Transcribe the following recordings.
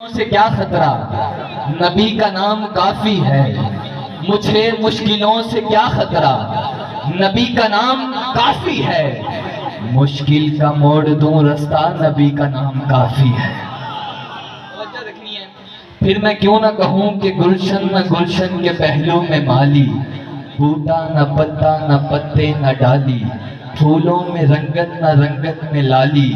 سے کیا خطرہ، نبی کا نام کافی ہے، مجھے مشکلوں سے کیا خطرہ، نبی کا نام کافی ہے، مشکل کا موڑ دوں رستہ، نبی کا نام کافی ہے۔ پھر میں کیوں نہ کہوں کہ گلشن نہ گلشن کے پہلو میں مالی، بوٹا نہ پتا نہ پتے نہ ڈالی، پھولوں میں رنگت نہ رنگت میں لالی،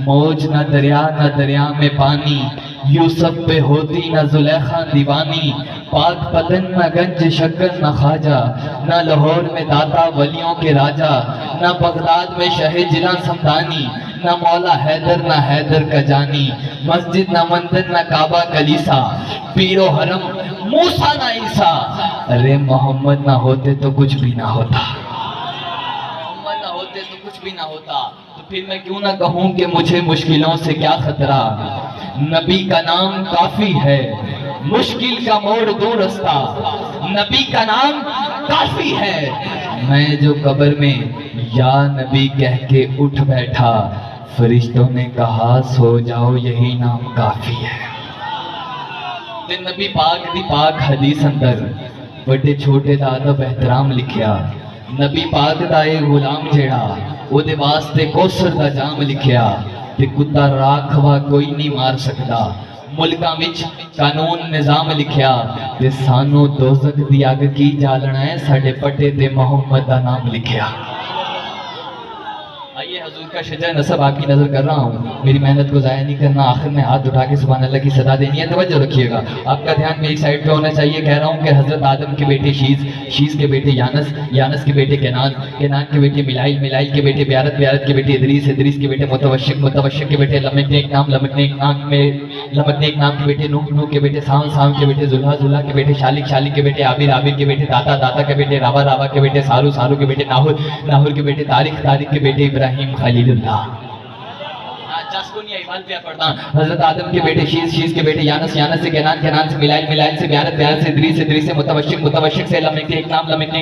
موج نہ دریا میں پانی، یوسف پہ ہوتی نہ زلیخا دیوانی، پاک پتن نہ گنج شکر نہ خواجہ، نہ لاہور میں داتا ولیوں کے راجہ، نہ بغداد میں شہ جلاں سمدانی، نہ مولا حیدر نہ حیدر کا جانی، مسجد نہ مندر نہ کعبہ کلیسا، پیر و حرم موسیٰ نہ عیسیٰ، ارے محمد نہ ہوتے تو کچھ بھی نہ ہوتا، محمد نہ ہوتے تو کچھ بھی نہ ہوتا۔ تو پھر میں کیوں نہ کہوں کہ مجھے مشکلوں سے کیا خطرہ، نبی کا نام کافی ہے، مشکل کا موڑ دو رستہ، نبی کا نام کافی ہے۔ میں جو قبر میں یا نبی کہہ کے اٹھ بیٹھا، فرشتوں نے کہا سو جاؤ یہی نام کافی ہے۔ تے نبی پاک دی پاک حدیث اندر بڑے چھوٹے دا ادب احترام لکھیا، نبی پاک دا اے غلام جیڑا او دے واسطے کوثر دا جام لکھیا، تے کتا راکھوا کوئی نہیں مار سکتا، ملکاں وچ قانون نظام لکھیا، تے سانو دوزخ دی اگ کی جالنا ہے، ساڈے پٹے تے محمد دا نام لکھیا۔ آئیے حضور کا شجر نسب آپ کی نظر کر رہا ہوں، میری محنت کو ضائع نہیں کرنا، آخر میں ہاتھ اٹھا کے سبحان اللہ کی صدا دینی ہے، توجہ رکھیے گا، آپ کا دھیان میری سائٹ پہ ہونا چاہیے۔ کہہ رہا ہوں کہ حضرت آدم کے بیٹے شیز کے بیٹے یانس کے بیٹے کینان کے بیٹے ملائل کے بیٹے بیارت کے بیٹے ادریس کے بیٹے متوشق کے بیٹے لمٹنے ایک نام کے بیٹے نوح کے بیٹے سام کے بیٹے زلہ کے بیٹے شالک کے بیٹے عابر کے بیٹے داتا کے بیٹے راوا کے بیٹے سارو کے بیٹے ناہور کے بیٹے تاریخ کے بیٹے ابراہیم خلیل اللہ۔ حضرت آدم کے بیٹے شیز کے بیٹے یانس سے کینان سے ملائل سے بیارت سے ادریس سے متوشق سے لمٹنے ایک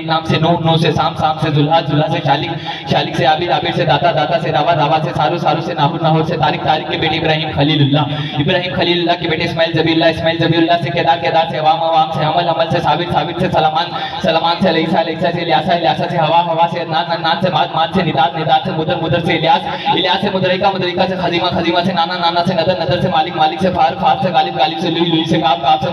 نام سے نوح سے سام سے زلہ سے شالک سے عابر سے داتا سے راوا سے سارو سے ناہور سے تاریخ کے بیٹے ابراہیم خلیل اللہ کے بیٹے اسماعیل ذبی اللہ سے کیدار سے عوام سے حمل سے ثابت سے سلمان سے علیسہ سے الیاسہ سے ہوا سے عدنان سے ماد سے نداد سے مدر سے الیاس سے مدرکہ سے خزیمہ سے نانا سے نظر سے مالک سے فار سے غالب سے لوئی سے کعب سے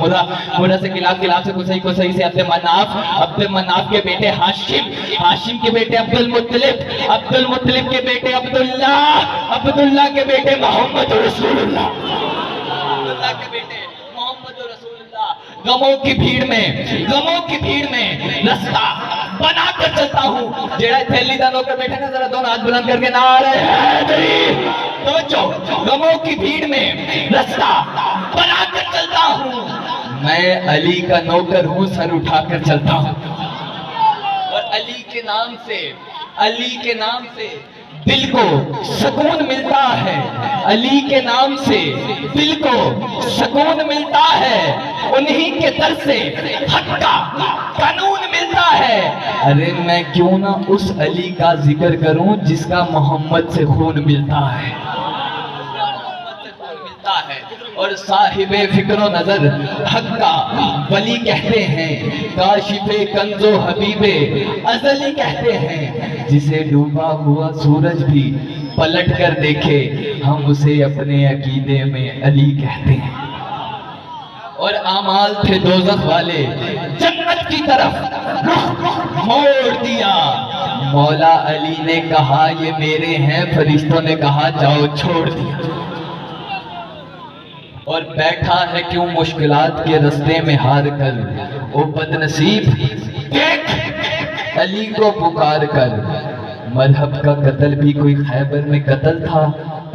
مرہ سے کلاب سے قصی سے عبد مناف کے بیٹے ہاشم کے بیٹے عبد المطلب کے بیٹے عبداللہ کے بیٹے محمد رسول اللہ، کے بیٹے محمد رسول اللہ۔ غموں کی بھیڑ میں رستہ بنا کر چلتا ہوں، جیڑا تھیلی دانوں کر بیٹھے نا ذرا دونوں ہاتھ بلند کر کے نعرہ حیدری، توجہ، غموں کی بھیڑ میں رستہ بنا کر چلتا ہوں، میں علی کا نوکر ہوں، سر اٹھا کر چلتا ہوں، اور علی کے نام سے دل کو سکون ملتا ہے، علی کے نام سے دل کو سکون ملتا ہے، انہی کے در سے حق کا قانون ملتا ہے۔ ارے میں کیوں نہ اس علی کا ذکر کروں جس کا محمد سے خون ملتا ہے، اور صاحب فکر و نظر حق کا ولی کہتے ہیں، کاشف کنز و حبیب ازلی کہتے ہیں، جسے ڈوبا ہوا سورج بھی پلٹ کر دیکھے ہم اسے اپنے عقیدے میں علی کہتے ہیں، اور اعمال تھے دوزخ والے جنت کی طرف رخ موڑ دیا، مولا علی نے کہا یہ میرے ہیں، فرشتوں نے کہا جاؤ چھوڑ دیا، اور بیٹھا ہے کیوں مشکلات کے رستے میں ہار کر، او بد نصیب دیکھ علی کو پکار کر، مرحب کا قتل بھی کوئی خیبر میں قتل تھا،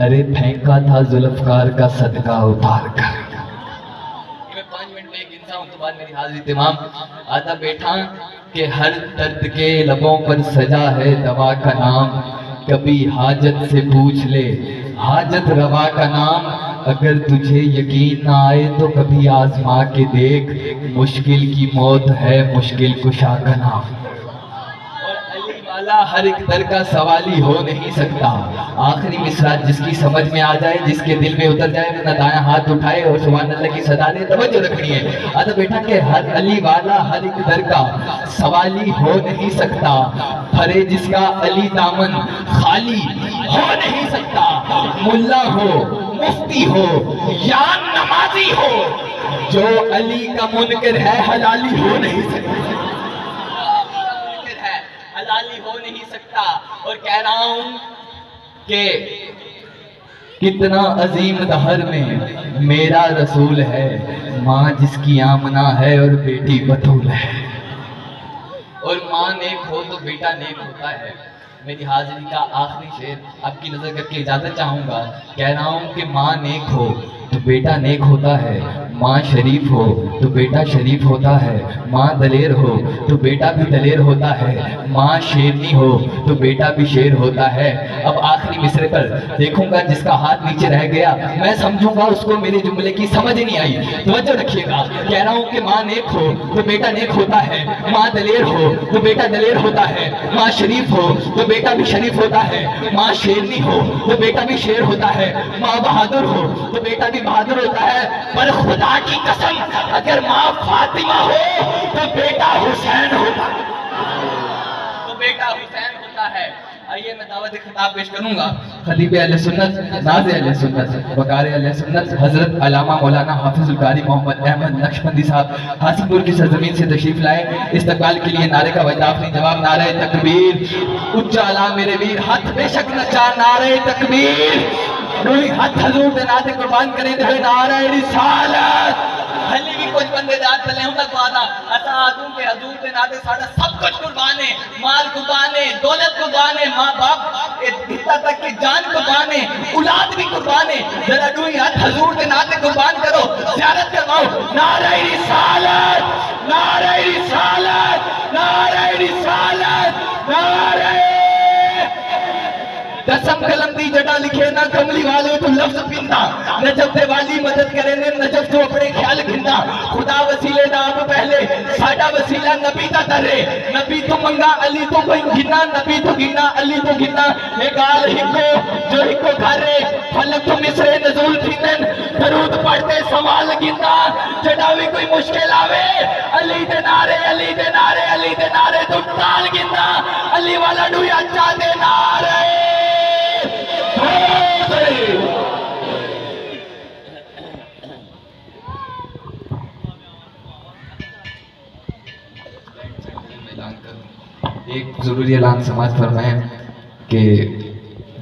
ارے پھینکا تھا ذوالفقار کا صدقہ اتار کر۔ میں 5 منٹ میں گنتا ہوں تو بعد میری حاضری تمام، آدھا بیٹھا کہ ہر درد کے لبوں پر سجا ہے دوا کا نام، کبھی حاجت سے پوچھ لے حاجت روا کا نام، اگر تجھے یقین نہ آئے تو کبھی آزما کے دیکھ، مشکل کی موت ہے مشکل کشا کا نام، اور علی والا ہر ایک در کا سوالی ہو نہیں سکتا. آخری مصرع جس کی سمجھ میں آ جائے, جس کے دل میں اتر جائے, اپنا دایاں ہاتھ اٹھائے اور سبحان اللہ کی صدا دے. توجہ رکھنی ہے ادا بیٹا کہ ہر علی والا ہر ایک در کا سوالی ہو نہیں سکتا. بھرے جس کا علی دامن خالی ہو نہیں سکتا. ملا ہو, مفتی ہو یا نمازی ہو, جو علی کا منکر ہے حلالی ہو نہیں سکتا. منکر ہے حلالی ہو نہیں سکتا. اور کہہ رہا ہوں کہ کتنا عظیم دہر میں میرا رسول ہے, ماں جس کی آمنہ ہے اور بیٹی بطول ہے. اور ماں نیک ہو تو بیٹا نیک ہوتا ہے. میری حاضری کا آخری شعر آپ کی نظر کر کے اجازت چاہوں گا. کہہ رہا ہوں کہ ماں نیک ہو تو بیٹا نیک ہوتا ہے, ماں شریف ہو تو بیٹا شریف ہوتا ہے, ماں دلیر ہو تو بیٹا بھی دلیر ہوتا ہے, ماں شیرنی ہو تو بیٹا بھی شیر ہوتا ہے. اب آخری مصرے پر دیکھوں گا جس کا ہاتھ نیچے رہ گیا میں سمجھوں گا اس کو میرے جملے کی سمجھ نہیں آئی. توجہ رکھیے گا. کہہ رہا ہوں کہ ماں نیک ہو تو بیٹا نیک ہوتا ہے, ماں دلیر ہو تو بیٹا دلیر ہوتا ہے, ماں شریف ہو تو بیٹا بھی شریف ہوتا ہے, ماں شیرنی ہو تو بیٹا بھی شیر ہوتا ہے, ماں بہادر ہو تو بیٹا بھی بہادر ہوتا ہے. پر خدا کی قسم اگر ماں فاطمہ ہو تو بیٹا حسین ہوتا ہے, تو بیٹا حسین ہوتا ہے. آئیے میں دعوت خطاب پیش کروں گا. خطیب اہل سنت, ناظر اہل سنت, وقار اہل سنت حضرت علامہ مولانا حافظ القاری محمد احمد نقشبندی صاحب حاصل پور کی سرزمین سے تشریف لائے. استقبال کے لیے نعرے کا وجدافنی جواب نعرہ تکبیر. اچا علا میرے ویر ہاتھ بے شک نچا نعرہ تکبیر. روئی ہاتھ حضور دے ناتے قربان کریں دے نعرہ رسالت. حلی بھی کچھ بندے جات چلے ہوں تک وعدہ ایسا آدھوں کہ حضور دے ناتے ساڑھا سب کچھ قربانے, مال قربانے, دولت قربانے, ماں باپ اتنا تک کہ جان قربانے, اولاد بھی قربانے. ذرا روئی ہاتھ حضور دے ناتے قربان کرو, زیارت کرواؤ. نعرہ رسالت, نعرہ رسالت, نعرہ رسالت, نعرہ دسم قلم دی جڑا لکھے نہ کملی والے تو لفظ پیندا, نجف دے والی مدد کرے نے نجف تو اپنے خیال گھندا. خدا وسیلے دا آپ پہلے ساڑا وسیلہ نبی دا درے, نبی تو منگا علی تو کوئی گھنا, نبی تو گھنا علی تو گھنا. ایک آل ہکو جو ہکو گھرے فلک تو مصرے نزول تھینن, درود پڑھتے سوال گھنا. جڑا بھی کوئی مشکل آوے علی دے نعرے, علی دے نعرے, علی دے نعرے تو ٹال گھنا. علی والا ڈویا چاہ دے نعرے. ایک ضروری اعلان سماعت فرمائیں کہ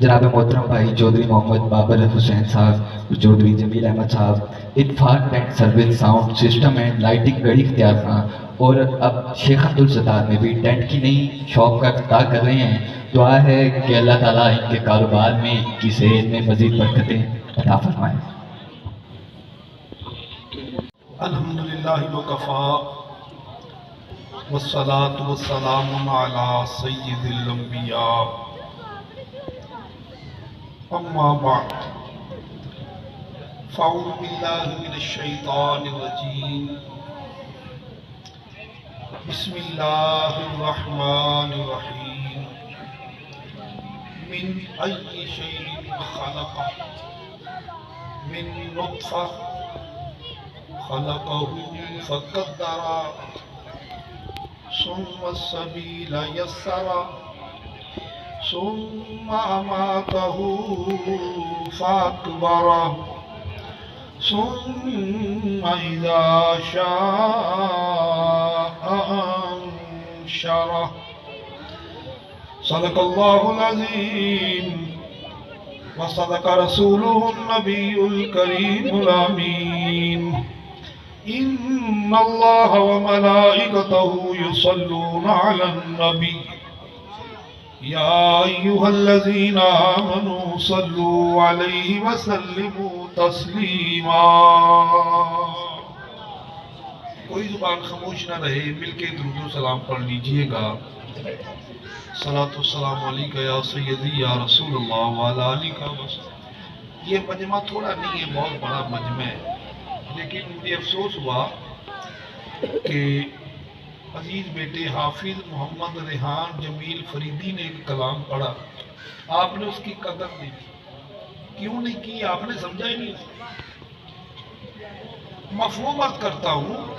جناب محترم بھائی چودھری محمد بابر حسین صاحب, چودھری جمیل احمد صاحب Ittefaq tent service sound system and lighting گڑی اختیار تھا. اور اب شیخ عبدالستار میں بھی ٹینٹ کی نئی شاپ کا افتتاح کر رہے ہیں. دعا ہے کہ اللہ تعالیٰ ان کے کاروبار میں, ان کی صحت میں مزید برکتیں عطا فرمائیں. الحمدللہ وکفا والصلاة والسلام علی سید الانبیاء اما بعد فاعوذ باللہ من الشیطان الرجیم بسم اللہ الرحمن الرحیم من ای شیء خلق من نطفہ خلقہ فقدرہ ثم السبیل یسرہ ثم اماتہ فاکبرہ ثم اذا شاء انشرہ. صدق اللہ العظیم وصدق رسوله النبی الکریم الامین. ان اللہ وملائکته یصلون علی النبی یا ایہا الذین آمنوا صلوا علیہ وسلموا تسلیما. کوئی زبان خاموش نہ رہے, مل کے درود و سلام پڑھ لیجئے گا. صلاۃ والسلام علیکہ یا سیدی یا رسول اللہ وعلی آلہ وسلم. یہ مجمع تھوڑا نہیں ہے, بہت بڑا مجمع ہے, لیکن مجھے افسوس ہوا کہ عزیز بیٹے حافظ محمد ریحان جمیل فریدی نے ایک کلام پڑھا، آپ نے اس کی قدر نہیں کی۔ کیوں نہیں کی؟ آپ نے سمجھا ہی نہیں اسے۔ مفہوم عرض کرتا ہوں،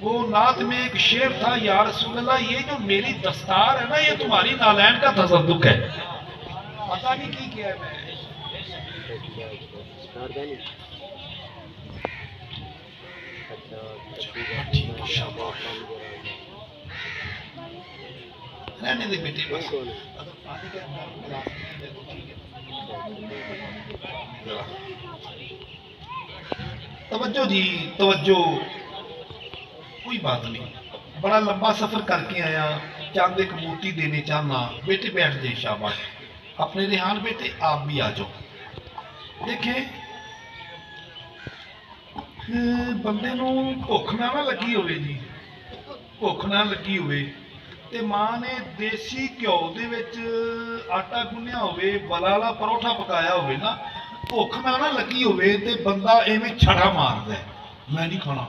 وہ نعت میں ایک شعر تھا، یا رسول اللہ یہ جو میری دستار ہے نا یہ تمہاری نالین کا تصدق ہے۔ پتہ نہیں کی کیا ہے میں رہنے دے بیٹے بس۔ توجہ جی توجہ، کوئی بات نہیں، بڑا لمبا سفر کر کے آیا، چاند ایک موتی دینے چاہنا۔ بیٹے بیٹھ جائیں، شاباش، اپنے ریحان بیٹے آپ بھی آ جاؤ۔ دیکھیں بندے نو بھوک نہ لگی ہوئے جی، بھوک نہ لگی ہوئے تے ماں نے دیسی گھیو دے وچ آٹا گنیا ہوئے، والا پروٹھا پکایا ہوئے نا، بھوک نہ لگی ہوئے تے بندہ ایویں چھڑا مار دے میں نہیں کھانا۔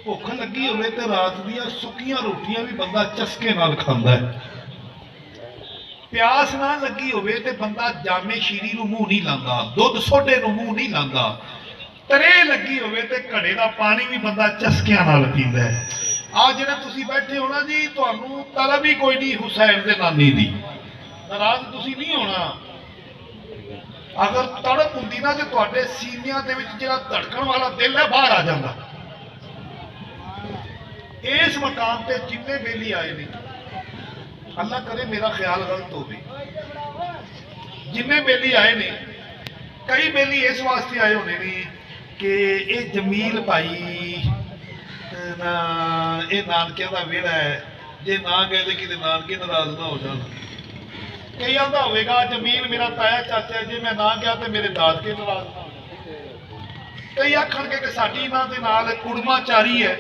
بھوک لگی ہوئے تے رات دیا سکیاں روٹیاں بھی بندہ چسکے نال کھاندا ہے۔ پیاس نہ لگی ہوئے تے بندہ جامے شیری نو منہ نہیں لاندا، دودھ سوڈے نو منہ نہیں لاندا۔ ترے لگی ہوئے تے گھڑے دا پانی بھی بندہ چسکیاں نال پیندا ہے۔ آج جڑے تسی بیٹھے ہونا جی، تانوں طلب ہی کوئی نہیں حسین دے نانی دی، ناراض تسی نہیں ہونا۔ اگر تڑپ ہوندی نا تے تواڈے سینیاں دے وچ جڑا دھڑکن والا دل ہے باہر آ جاندا۔ اس مقام تے جتنے بیلی آئے نہیں، اللہ کرے میرا خیال غلط ہو بھی، جنہیں بیلی آئے نے، کئی بیلی اس واسطے آئے ہونے نہیں کہ اے جمیل بھائی اے نانکیاں دا ویڑا ہے، جے نہ گئے دے کدے نانکے ناراض نہ ہو جانا۔ کئی آندہ ہوئے گا جمیل میرا تایا چاچا ہے، جے میں نہ گیا تے میرے دادکے ناراض نہ ہو جانا۔ کئی آکھن کے کہ ساڈی نہ دے نال کڑما چاری ہے،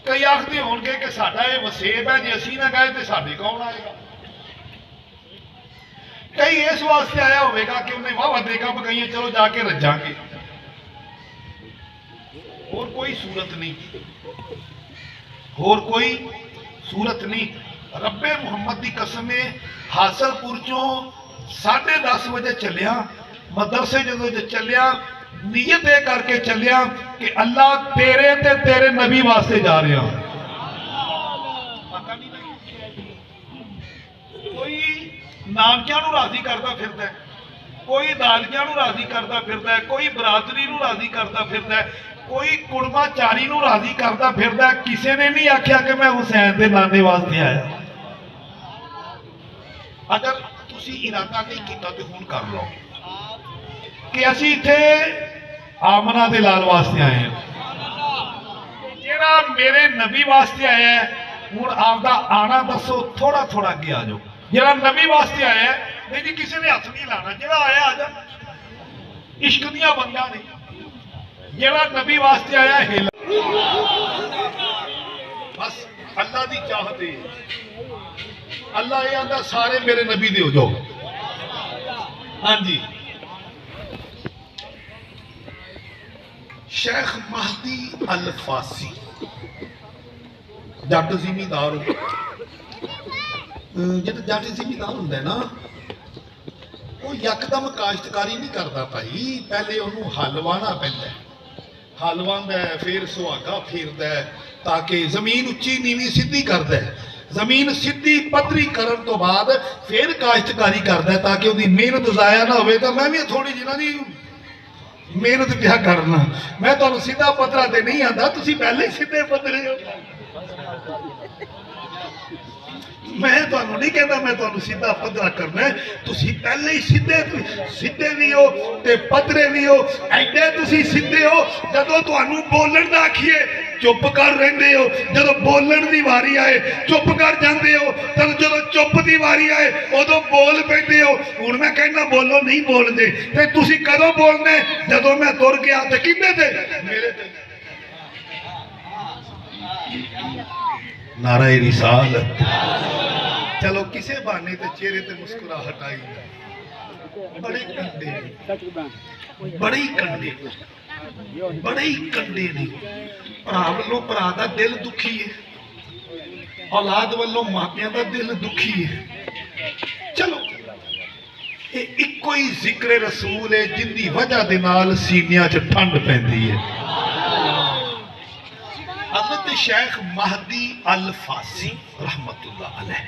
کئی آخری ہون گے کہ ساڈا یہ وسیب ہے، جی اسی نہ گئے تو ساڈے کون آئے گا۔ کئی اس واسطے آیا ہوئے گا کہ انہیں واہ دیکھا بگائیے چلو جا کے رجاں گے، اور کوئی صورت نہیں، اور کوئی صورت نہیں۔ رب محمد دی قسم حاصل پورچوں 10:30 بجے چلیا، مدرسے جدو چلیا نیت دے کر کے چلیا کہ اللہ تیرے تے تیرے نبی واسطے جا رہے ہیں۔ کوئی نانکیاں نو راضی کرتا پھرتا ہے، کوئی دادکیاں نو راضی کرتا پھرتا ہے، کوئی برادری نو راضی کرتا پھرتا ہے، کوئی کڑما چاری نو راضی کرتا پھرتا ہے۔ کسی نے نہیں آکھیا کہ میں حسین دے نانے واسطے آیا۔ اگر تسی ارادہ نہیں کیتا تو ہون کر لو کہ اسی تھے آمنہ دے لال واسطے آئے ہیں، جیڑا میرے نبی واسطے آیا ہے ہوں آپ دا آنا دسو، تھوڑا تھوڑا اگے آ جاؤ۔ جیڑا نبی واسطے آیا ہے نہیں جی کسی نے ہاتھ نہیں لانا، جیڑا آیا آ جا، عشق دیاں بندہ نہیں، جیڑا نبی واسطے آیا ہے بس اللہ دی چاہت ہے۔ اللہ یہ آندہ سارے میرے نبی دے ہو جاؤ۔ ہاں جی، شیخ مہدی الفاسی جٹ زمیندار ہو، جب جٹ زمیندار ہوندہ ہے نا وہ یکدم کاشتکاری نہیں کرتا بھائی، پہلے انہوں حلوانا پہندا ہے، حلواندا ہے پھر سہاگا پھیردا ہے تاکہ زمین اچھی نیوی سدھی کردا ہے، زمین سدھی پتری کرن تو بعد پھر کاشتکاری کردا ہے تاکہ ان دی محنت ضائع نہ ہوئے۔ تو میں بھی تھوڑی جنہ دی محنت پیا کرنا، میں تو سیدھا پترا تے نہیں آندا، تسی پہلے ہی سیدھے پترے ہو۔ میں تو نہیں کہتا میں تو سیدھا پترا کرنا ہے، تسی پہلے ہی سیدھے بھی ہو تے پترے بھی ہو، ایڈے تسی سیدھے ہو جدو تو انہوں بولن دا کھیے چپ کر رہندے ہو، جدو بولن دی واری آئے چپ کر جاندے ہو، جدو چپ دی واری آئے ادو بول پیندے ہو۔ ہن میں کہنا بولو نہیں بول دے تے تسی کدو بولنے جدو میں تر گیا تے کنے تے میرے تے۔ نعرہ رسالت، چلو کسے بانے تے چہرے تے مسکرا ہٹائی، بڑے کنڈے بڑے کنڈے بڑے ہی کنڈے نے بھرا والوں بھرا دا دل دکھی ہے اولاد والوں ماپیاں دا دل دکھی ہے چلو ایک کوئی ذکر رسول ہے جن دی وجہ دے نال سینیاں چ ٹھنڈ پیندی ہے حضرت شیخ مہدی الفاسی رحمت اللہ علیہ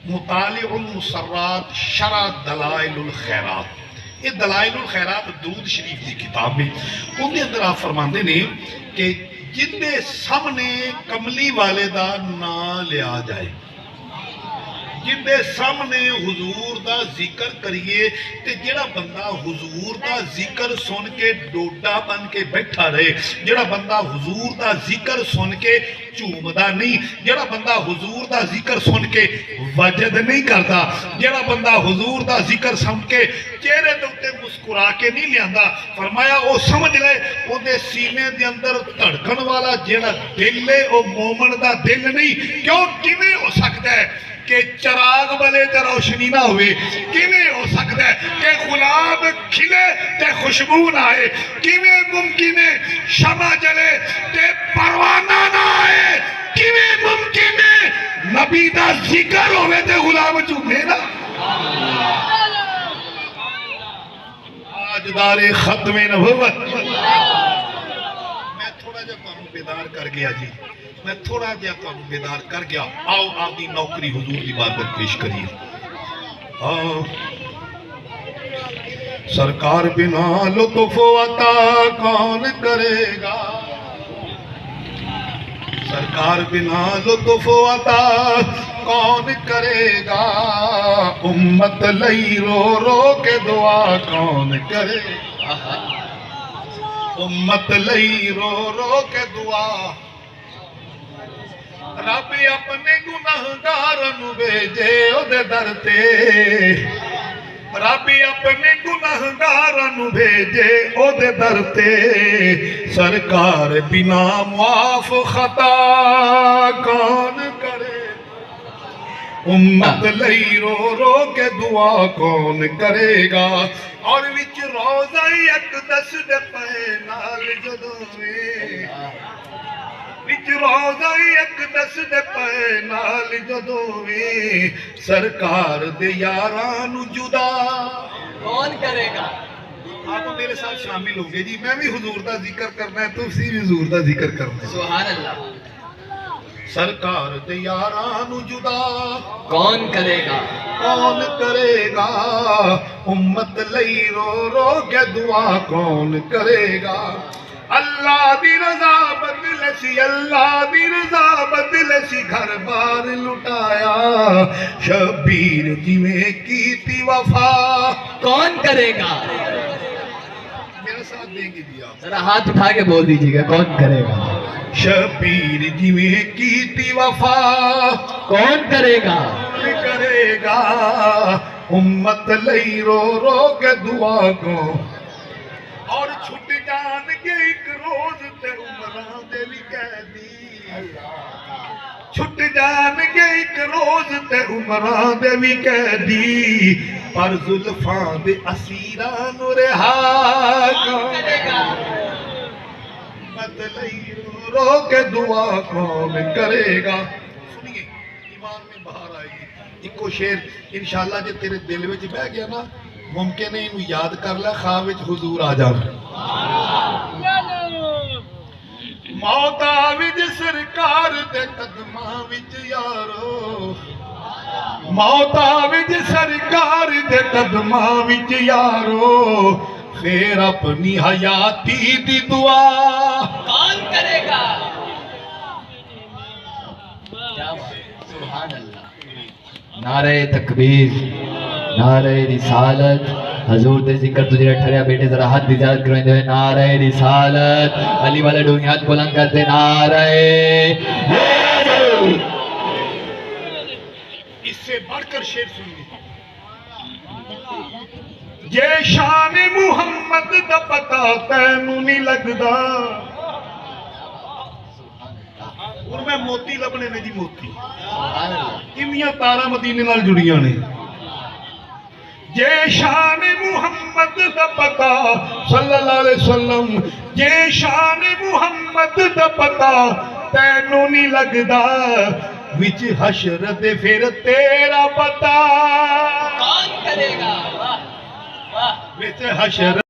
مطالع المسرات شرح دلائل الخیرات یہ دلائل الخیرات درود شریف کی کتاب ہے ان کے اندر آپ فرماندے نے کہ جن دے سامنے کملی والے دا نام لیا جائے جن دے سامنے حضور دا ذکر کریے تے جڑا بندہ حضور دا ذکر سن کے ڈوڈا بن کے بیٹھا رہے جڑا بندہ حضور دا ذکر سن کے چومدا نہیں جڑا بندہ حضور دا ذکر سن کے وجد نہیں کرتا جڑا بندہ حضور دا ذکر سن کے چہرے دے اوتے مسکرا کے نہیں لیاندا فرمایا او سمجھ لے او دے سینے دے اندر دھڑکن والا جڑا دل ہے او مومن دا دل نہیں کیوں کیویں ہو سکتا ہے کہ چراغ بلے تے روشنی نہ ہوئے کیویں ہو سکتا ہے کہ گلاب کھلے تے خوشبو نہ آئے کیویں ممکن ہے شمع جلے تے پروانہ نہ آئے کیویں ممکن ہے نبی دا ذکر ہوئے تے غلام چومے نا آجدار ختم نبوت میں تھوڑا جا تانوں بیدار کر گیا جی میں تھوڑا جا تانوں بیدار کر گیا آؤ آپ دی نوکری حضور دی بارگاہ پیش کریے سرکار بنا لطف عطا کون کرے گا سرکار بنا لطف عطا کون کرے گا امت لئی رو رو کے دعا کون کرے گا امت لئی رو رو کے دعا رب اپنے گناہگارن بھیجے او دے در تے رب اپنے گناہگارن بھیجے او دے در تے سرکار بنا معاف خطا کون کرے امت لئی رو رو کے دعا کون کرے گا اور وچ روزہ اقدس دے پے نال جدویں وچ روزہ اقدس دے پے نال جدویں سرکار دے یاراں نو جدا کون کرے گا آپ میرے ساتھ شامل ہو گئے جی میں بھی حضور دا ذکر کرنا ہے تو اسی بھی حضور دا ذکر کرنا ہے سبحان اللہ سرکار دے یاراں نو جدا کون کرے گا کون کرے گا امت لئی رو رو کے دعا کون کرے گا اللہ دی رضا بدل سی اللہ دی رضا بدل سی گھر بار لٹایا شبیر جی میں کیتی وفا کون کرے گا میرا ساتھ دیں گے جی آپ ذرا ہاتھ اٹھا کے بول دیجیے گا کون کرے گا شبیر جی میں کیتی وفا کون کرے گا کون کرے گا امت لئی رو رو کے دعا کو اور چھٹ جان کے ایک روز تے عمراں دے بھی قیدی چھٹ جان کے ایک روز تے عمراں دے بھی قیدی پر زلفاں دے اسیراں نو رہا کون کرے گا امت لئی رو رو کے دعا کون کرے گا سنیے ایمان میں باہر آئے گی ایک کو شعر انشاءاللہ جے تیرے دل وچ بہ گیا نا ممکن ہے انہوں یاد کر لے خواب وچ حضور آ جاؤ موت آوج سرکار دے قدماں وچ یارو موت آوج سرکار دے قدماں وچ یارو پھر اپنی حیاتی دی دعا کون کرے گا سبحان اللہ نعرہ تکبیر نعرہ رسالت حضور دے ذکر تجھے ٹھریا بیٹے ذرا ہاتھ دیجاد کرویں دے نعرہ رسالت علی والے ڈونی ہاتھ بلند کرتے نعرہ اس سے بڑھ کر شعر سنیے یہ شان محمد دا پتا تینوں نہیں لگدا اور میں موتی لبنے نے جی موتی کنیاں تارا مدینے نال جڑیاں نے یہ شان محمد دا پتا صلی اللہ علیہ وسلم جے شان محمد دا پتا تینوں نہیں لگدا وچ حشر دے پھر تیرا پتا کون کرے گا؟ واہ واہ وچ حشر